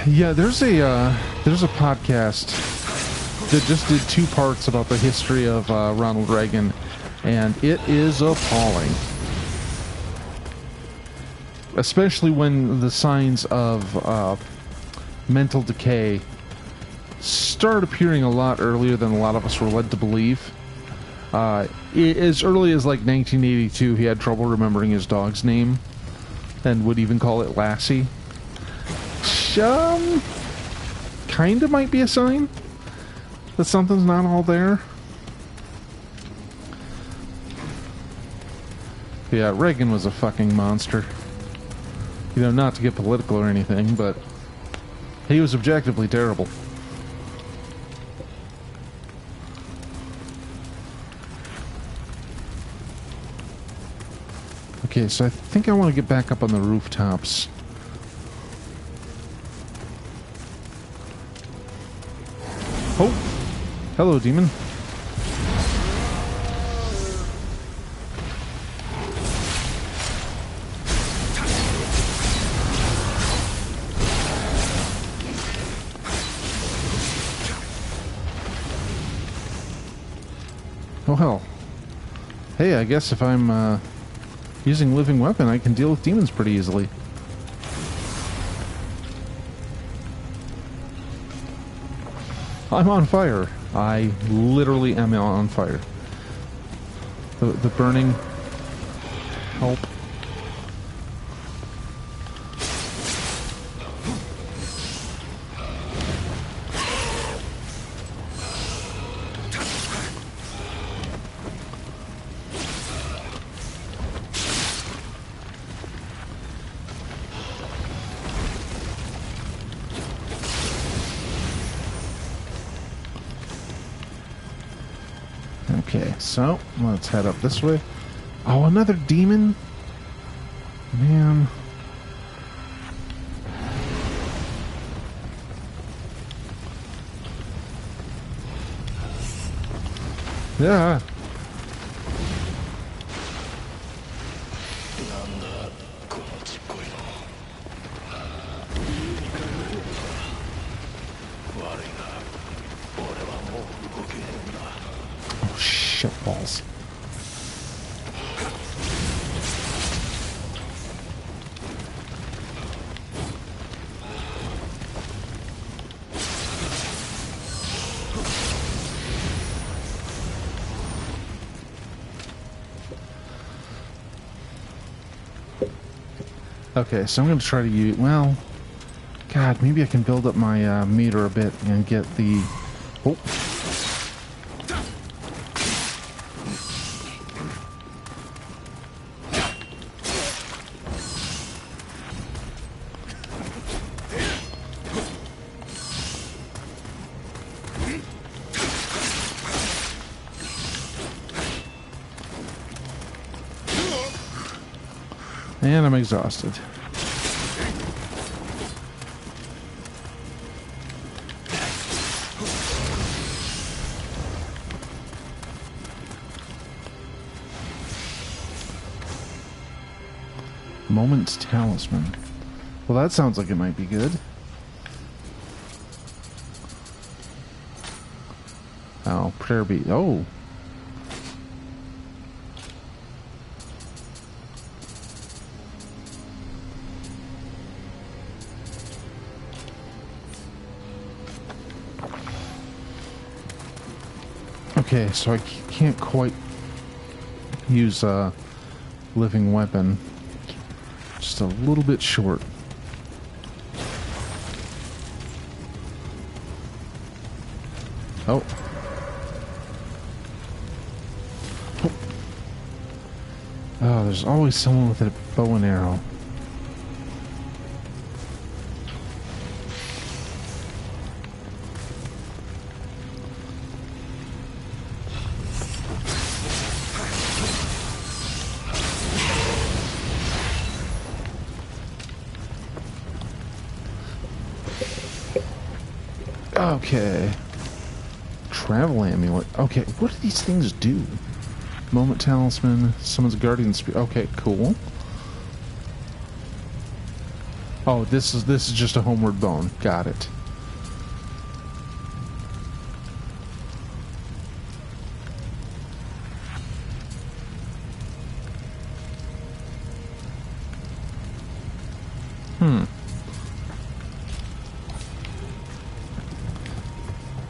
Yeah, there's a podcast that just did 2 parts about the history of Ronald Reagan, and it is appalling. Especially when the signs of mental decay start appearing a lot earlier than a lot of us were led to believe. As early as like 1982, he had trouble remembering his dog's name and would even call it Lassie. Kind of might be a sign that something's not all there. Yeah, Reagan was a fucking monster. You know, not to get political or anything, but he was objectively terrible. Okay, so I think I want to get back up on the rooftops. Oh! Hello, demon. Oh, hell. Hey, I guess if I'm, using living weapon, I can deal with demons pretty easily. I'm on fire. I literally am on fire. The burning help. Okay, so let's head up this way. Oh, another demon? Man. Yeah. Balls. Okay, so I'm going to try to use... Well, God, maybe I can build up my meter a bit and get the... Oh. And I'm exhausted. Moment's Talisman. Well, that sounds like it might be good. Oh, prayer bead. Oh. Okay, so I can't quite use a living weapon. Just a little bit short. Oh. Oh, there's always someone with a bow and arrow. Okay. Travel amulet. Okay, what do these things do? Moment talisman. Someone's guardian spirit. Okay, cool. Oh, this is just a homeward bone. Got it.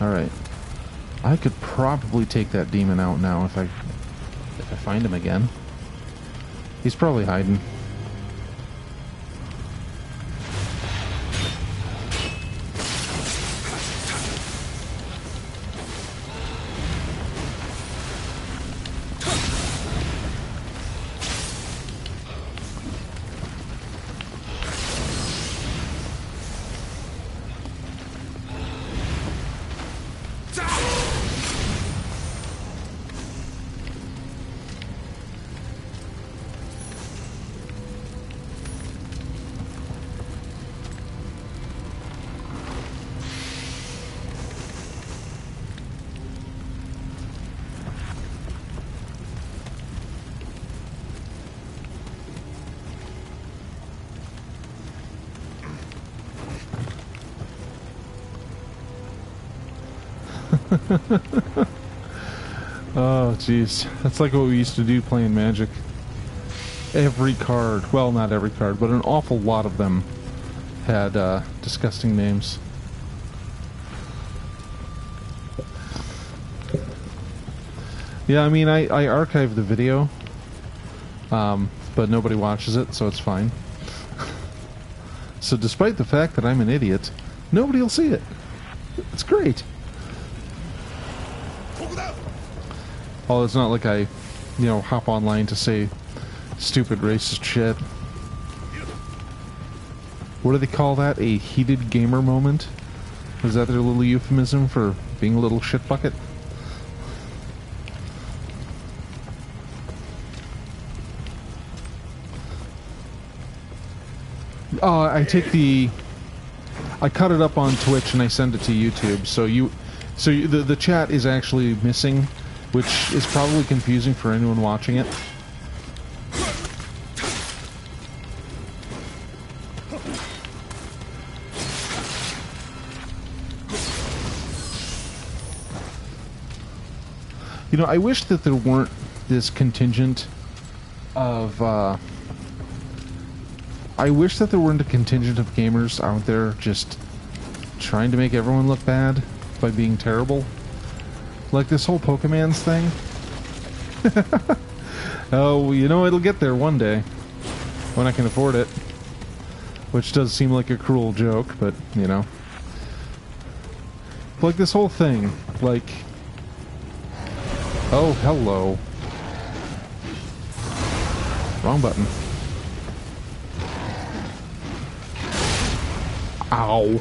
Alright. I could probably take that demon out now if I find him again. He's probably hiding. Oh, jeez. That's like what we used to do playing Magic. Every card, well, not every card, but an awful lot of them had disgusting names. Yeah, I mean, I archived the video, but nobody watches it, so it's fine. So despite the fact that I'm an idiot, nobody will see it. It's great. Oh, it's not like I, hop online to say stupid racist shit. What do they call that? A heated gamer moment? Is that their little euphemism for being a little shit bucket? I cut it up on Twitch and I send it to YouTube. So the chat is actually missing, which is probably confusing for anyone watching it. I wish that there weren't this contingent of, I wish that there weren't a contingent of gamers out there just trying to make everyone look bad by being terrible. Like this whole Pokemans thing. Oh, it'll get there one day. When I can afford it. Which does seem like a cruel joke, but, Like this whole thing. Like... Oh, hello. Wrong button. Ow.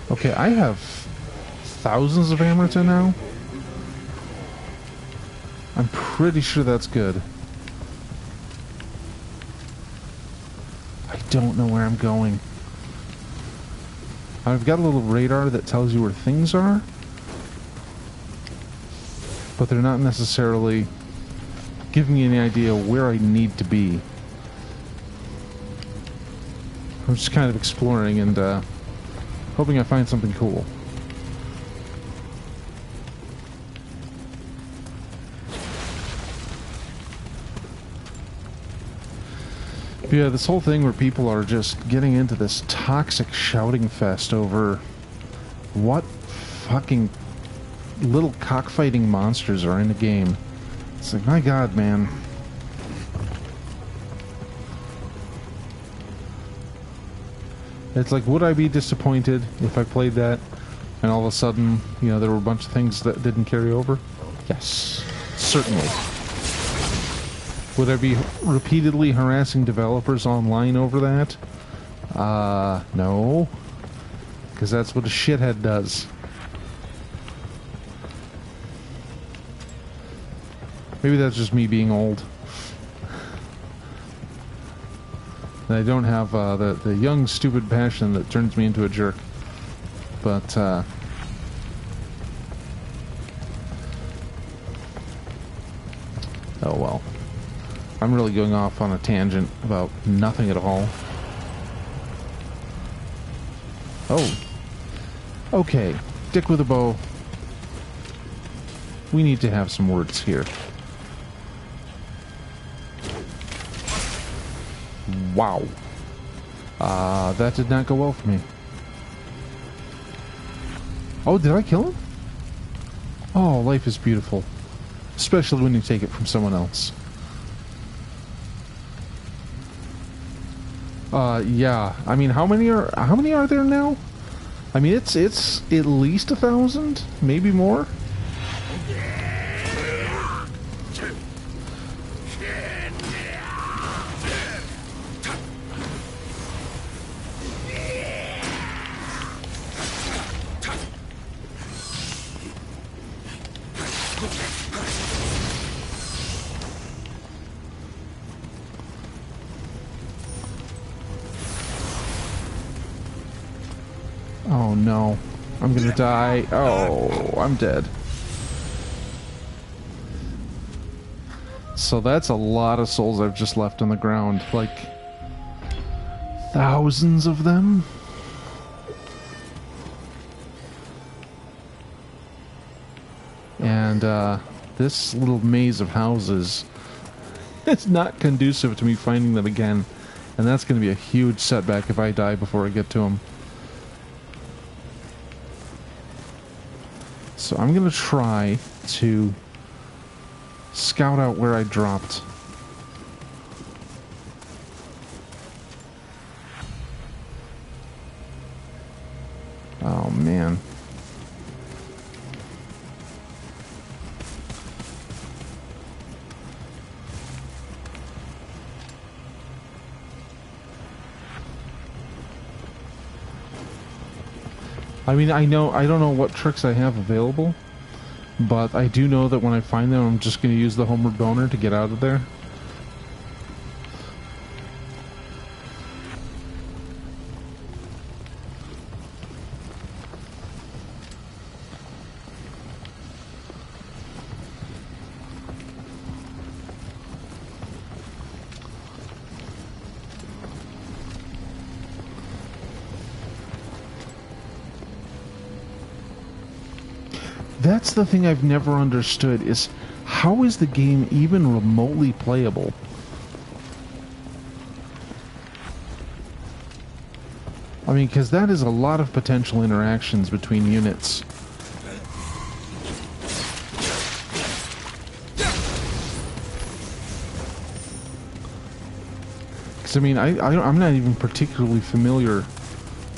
Okay, I have thousands of Amrita now. I'm pretty sure that's good. I don't know where I'm going. I've got a little radar that tells you where things are, but they're not necessarily giving me any idea where I need to be. I'm just kind of exploring and hoping I find something cool. But yeah, this whole thing where people are just getting into this toxic shouting fest over what fucking little cockfighting monsters are in the game. It's like, my god, man. It's like, would I be disappointed if I played that and all of a sudden, there were a bunch of things that didn't carry over? Yes, certainly. Would I be repeatedly harassing developers online over that? No. Because that's what a shithead does. Maybe that's just me being old. And I don't have the young, stupid passion that turns me into a jerk. But, oh well. I'm really going off on a tangent about nothing at all. Oh. Okay. Dick with a bow. We need to have some words here. Wow. That did not go well for me. Oh, did I kill him? Oh, life is beautiful. Especially when you take it from someone else. Yeah. I mean, how many are there now? I mean, it's at least 1,000, maybe more. Oh no, I'm gonna die. Oh, I'm dead. So that's a lot of souls I've just left on the ground. Like, thousands of them? And, this little maze of houses is not conducive to me finding them again. And that's gonna be a huge setback if I die before I get to them. So I'm going to try to scout out where I dropped. Oh, man. I mean, I don't know what tricks I have available, but I do know that when I find them, I'm just going to use the homeward boner to get out of there. That's the thing I've never understood, is how is the game even remotely playable? I mean, because that is a lot of potential interactions between units. Because, I mean, I'm not even particularly familiar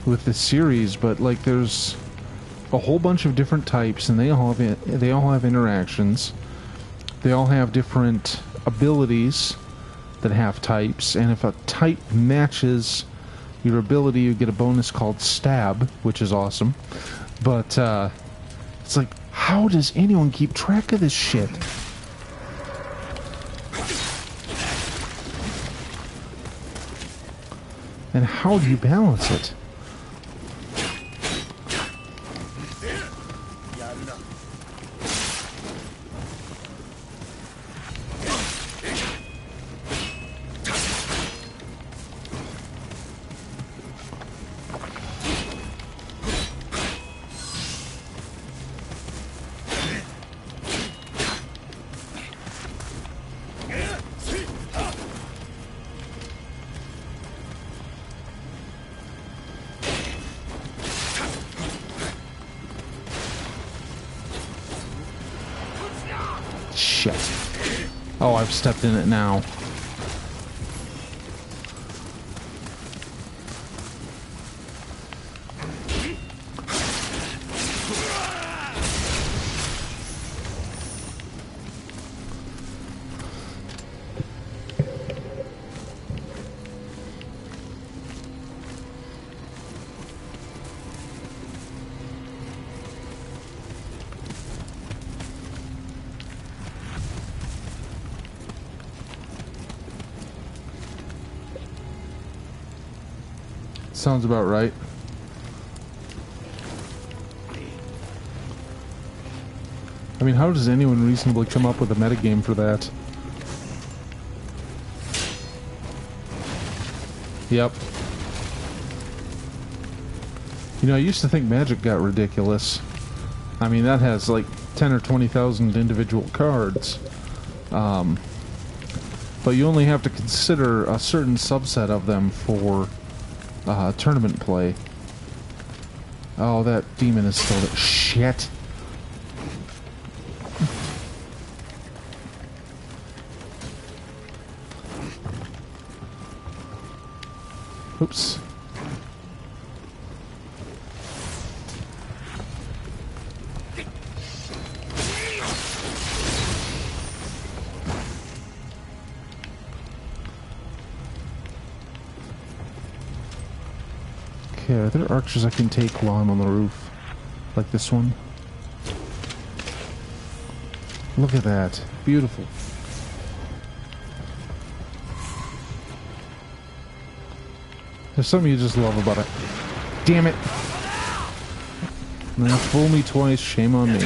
with this series, but, like, there's a whole bunch of different types, and they all have interactions. They all have different abilities that have types, and if a type matches your ability, you get a bonus called Stab, which is awesome. But it's like, how does anyone keep track of this shit? And how do you balance it? Shit. Oh, I've stepped in it now. Sounds about right. I mean, how does anyone reasonably come up with a metagame for that? Yep. You know, I used to think Magic got ridiculous. I mean, that has like 10 or 20,000 individual cards. But you only have to consider a certain subset of them for tournament play. Oh, that demon is still there. Shit! Oops. Okay, are there archers I can take while I'm on the roof? Like this one? Look at that. Beautiful. There's something you just love about it. Damn it! Now fool me twice, shame on me.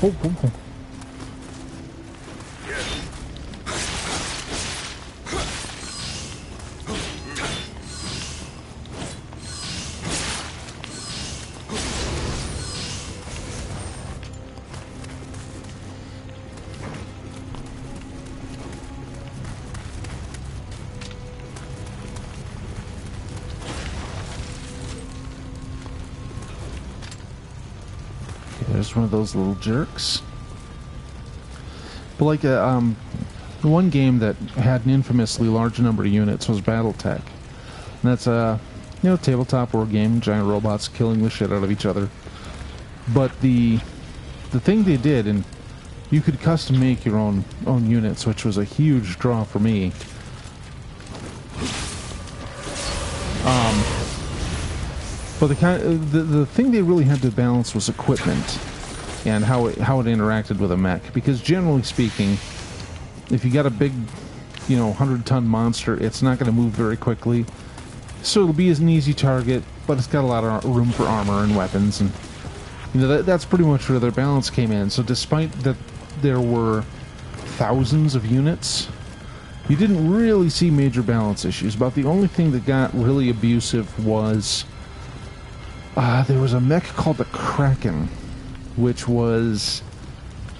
Oh. There's one of those little jerks. But like one game that had an infamously large number of units was BattleTech. And that's a tabletop war game, giant robots killing the shit out of each other. But the thing they did, and you could custom make your own units, which was a huge draw for me. But the thing they really had to balance was equipment and how it interacted with a mech. Because generally speaking, if you got a big, 100-ton monster, it's not going to move very quickly. So it'll be an easy target, but it's got a lot of room for armor and weapons, and that's pretty much where their balance came in. So despite that there were thousands of units, you didn't really see major balance issues. About the only thing that got really abusive was there was a mech called the Kraken, which was,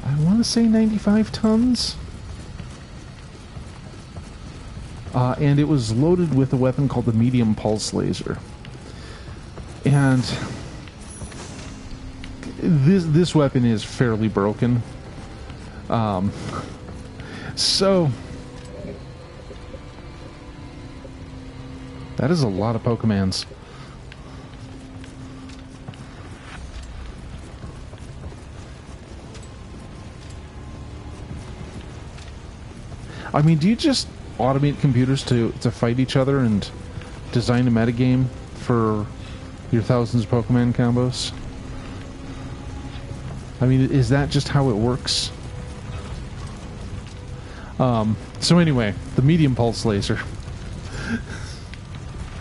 I want to say 95 tons? And it was loaded with a weapon called the medium pulse laser. And this weapon is fairly broken. So that is a lot of Pokemons. I mean, do you just automate computers to fight each other and design a metagame for your thousands of Pokemon combos? I mean, is that just how it works? So anyway, the medium pulse laser.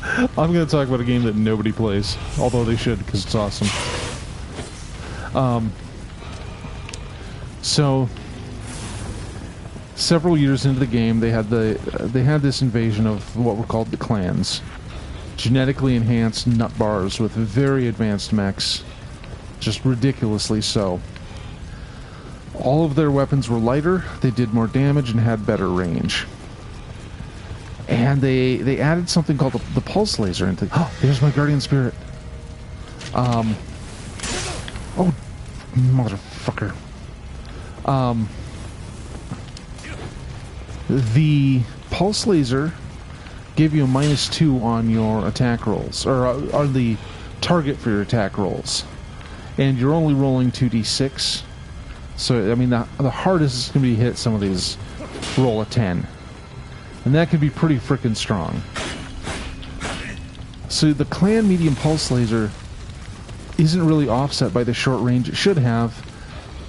I'm going to talk about a game that nobody plays, although they should, because it's awesome. So several years into the game, they had this invasion of what were called the clans, genetically enhanced nut bars with very advanced mechs, just ridiculously so. All of their weapons were lighter, they did more damage, and had better range. And they added something called the pulse laser into. Oh, there's my guardian spirit. Oh, motherfucker. The pulse laser gave you a -2 on your attack rolls, or on the target for your attack rolls, and you're only rolling 2d6. So, I mean, the hardest is going to be hit some of these roll a 10. And that can be pretty freaking strong. So the clan medium pulse laser isn't really offset by the short range it should have.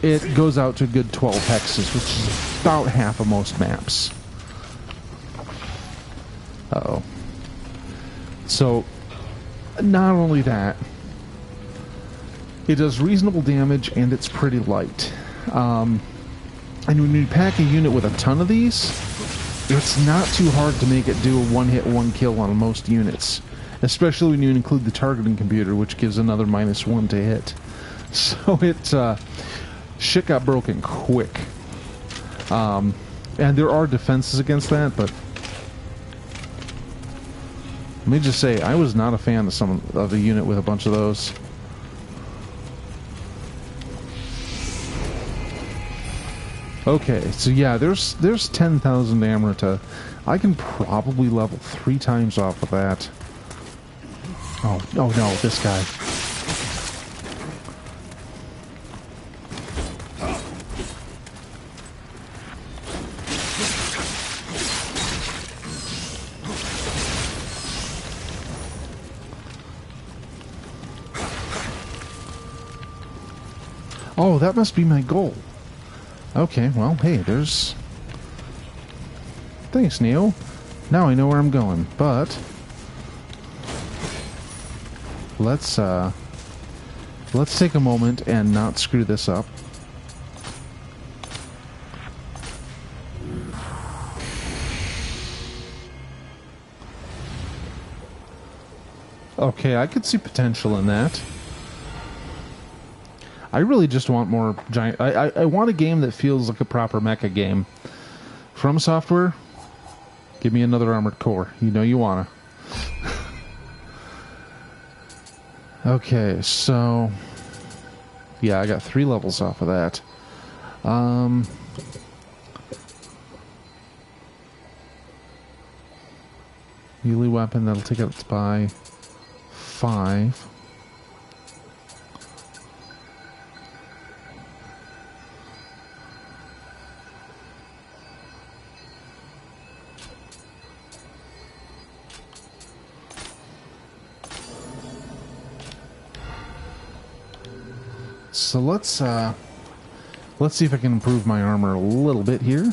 It goes out to a good 12 hexes, which is about half of most maps. Uh-oh. So, not only that, it does reasonable damage and it's pretty light. And when you pack a unit with a ton of these, it's not too hard to make it do a one-hit, one-kill on most units. Especially when you include the targeting computer, which gives another -1 to hit. So shit got broken quick. And there are defenses against that, but let me just say, I was not a fan of a unit with a bunch of those. Okay, so yeah, there's 10,000 Amrita. I can probably level 3 times off of that. Oh no, this guy. Oh, that must be my goal. Okay, well, hey, there's... Thanks, Nioh. Now I know where I'm going, but... Let's take a moment and not screw this up. Okay, I could see potential in that. I really just want more giant... I want a game that feels like a proper mecha game. From Software, give me another Armored Core. You know you wanna. Okay, so... Yeah, I got 3 levels off of that. Melee weapon, that'll take it by 5. So let's see if I can improve my armor a little bit here.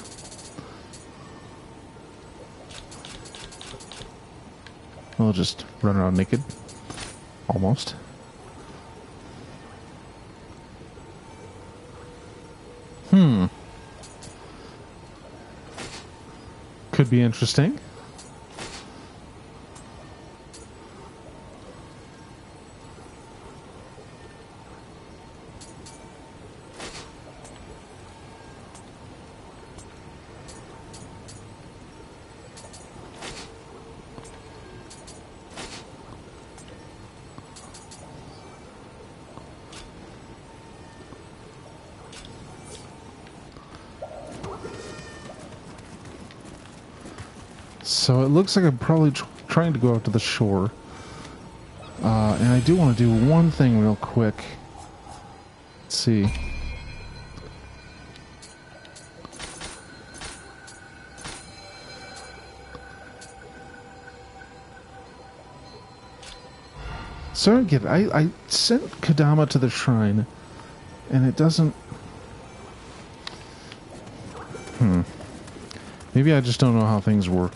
I'll just run around naked. Almost. Could be interesting. So it looks like I'm probably trying to go out to the shore. And I do want to do one thing real quick. Let's see. So again, I sent Kodama to the shrine, and it doesn't... Maybe I just don't know how things work.